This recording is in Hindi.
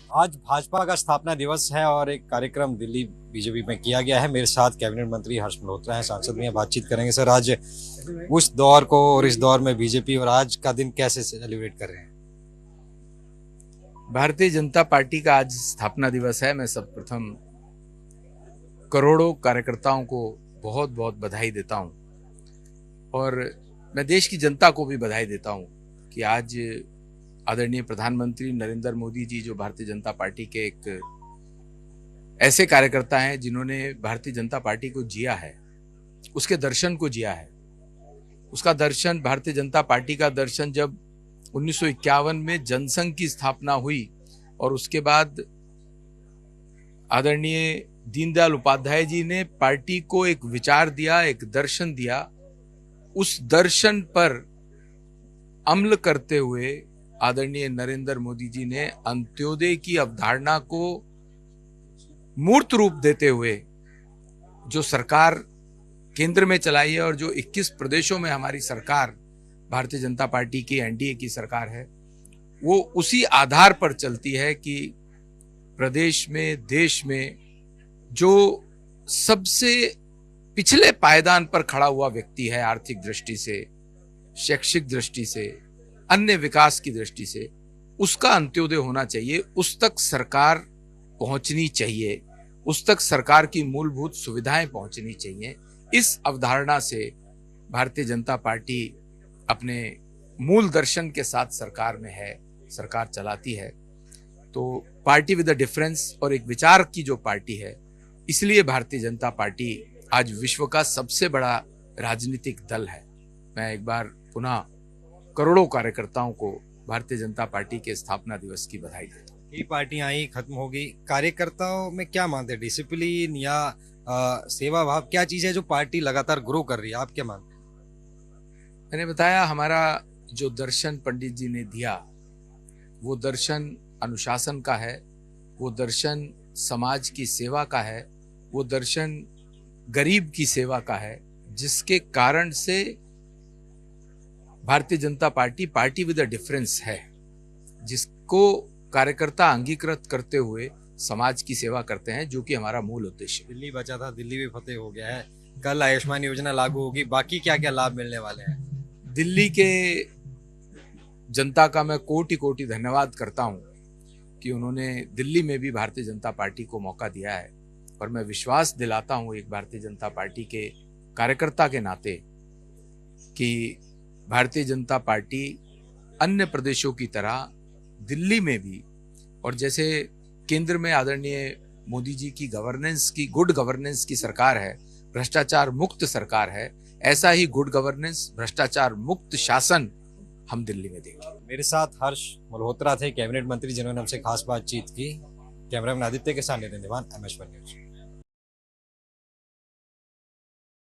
आज भाजपा का स्थापना दिवस है और एक कार्यक्रम दिल्ली बीजेपी में किया गया है। मेरे साथ कैबिनेट मंत्री हर्ष मल्होत्रा हैं, सांसद भी हैं। बातचीत करेंगे सर, आज उस दौर को और इस दौर में बीजेपी और आज का दिन कैसे सेलिब्रेट कर रहे हैं। भारतीय जनता पार्टी का आज स्थापना दिवस है। मैं सर्वप्रथम करोड़ों कार्यकर्ताओं को बहुत बहुत बधाई देता हूं और मैं देश की जनता को भी बधाई देता हूं कि आज आदरणीय प्रधानमंत्री नरेंद्र मोदी जी, जो भारतीय जनता पार्टी के एक ऐसे कार्यकर्ता हैं जिन्होंने भारतीय जनता पार्टी को जिया है, उसके दर्शन को जिया है। उसका दर्शन, भारतीय जनता पार्टी का दर्शन जब 1951 में जनसंघ की स्थापना हुई और उसके बाद आदरणीय दीनदयाल उपाध्याय जी ने पार्टी को एक विचार दिया, एक दर्शन दिया। उस दर्शन पर अमल करते हुए आदरणीय नरेंद्र मोदी जी ने अंत्योदय की अवधारणा को मूर्त रूप देते हुए जो सरकार केंद्र में चलाई है और जो 21 प्रदेशों में हमारी सरकार भारतीय जनता पार्टी की एनडीए की सरकार है, वो उसी आधार पर चलती है कि प्रदेश में, देश में जो सबसे पिछले पायदान पर खड़ा हुआ व्यक्ति है, आर्थिक दृष्टि से, शैक्षिक दृष्टि से, अन्य विकास की दृष्टि से, उसका अंत्योदय होना चाहिए। उस तक सरकार पहुंचनी चाहिए, उस तक सरकार की मूलभूत सुविधाएं पहुंचनी चाहिए। इस अवधारणा से भारतीय जनता पार्टी अपने मूल दर्शन के साथ सरकार में है, सरकार चलाती है। तो पार्टी विद अ डिफरेंस और एक विचार की जो पार्टी है, इसलिए भारतीय जनता पार्टी आज विश्व का सबसे बड़ा राजनीतिक दल है। मैं एक बार पुनः करोड़ों कार्यकर्ताओं को भारतीय जनता पार्टी के स्थापना दिवस की बधाई देता हूं। ये पार्टियां आई, खत्म हो गई, कार्यकर्ताओं में क्या मानते हैं, डिसिप्लिन या सेवा भाव, क्या चीज है जो पार्टी लगातार ग्रो कर रही है, आप क्या मानते हैं। मैंने बताया, हमारा जो दर्शन पंडित जी ने दिया, वो दर्शन अनुशासन का है, वो दर्शन समाज की सेवा का है, वो दर्शन गरीब की सेवा का है, जिसके कारण से Bharatiya Janata party party with a difference है, जिसको कार्यकर्ता अंगीकृत करते हुए समाज की सेवा करते हैं, जो कि हमारा मूल उद्देश्य है। दिल्ली बचा था, दिल्ली भी फतेह हो गया है, कल आयुष्मान योजना लागू होगी, बाकी क्या क्या लाभ मिलने वाले हैं। दिल्ली के जनता का मैं कोटि कोटि धन्यवाद करता हूं कि उन्होंने दिल्ली में भी भारतीय जनता पार्टी को मौका दिया है और मैं विश्वास दिलाता हूं एक भारतीय जनता पार्टी के कार्यकर्ता के नाते कि भारतीय जनता पार्टी अन्य प्रदेशों की तरह दिल्ली में भी, और जैसे केंद्र में आदरणीय मोदी जी की गवर्नेंस की, गुड गवर्नेंस की सरकार है, भ्रष्टाचार मुक्त सरकार है, ऐसा ही गुड गवर्नेंस, भ्रष्टाचार मुक्त शासन हम दिल्ली में देंगे। मेरे साथ हर्ष मल्होत्रा थे, कैबिनेट मंत्री, जिन्होंने हमसे खास बातचीत की। कैमरामैन आदित्य के साथ नितिन दीवान, MS1 न्यूज।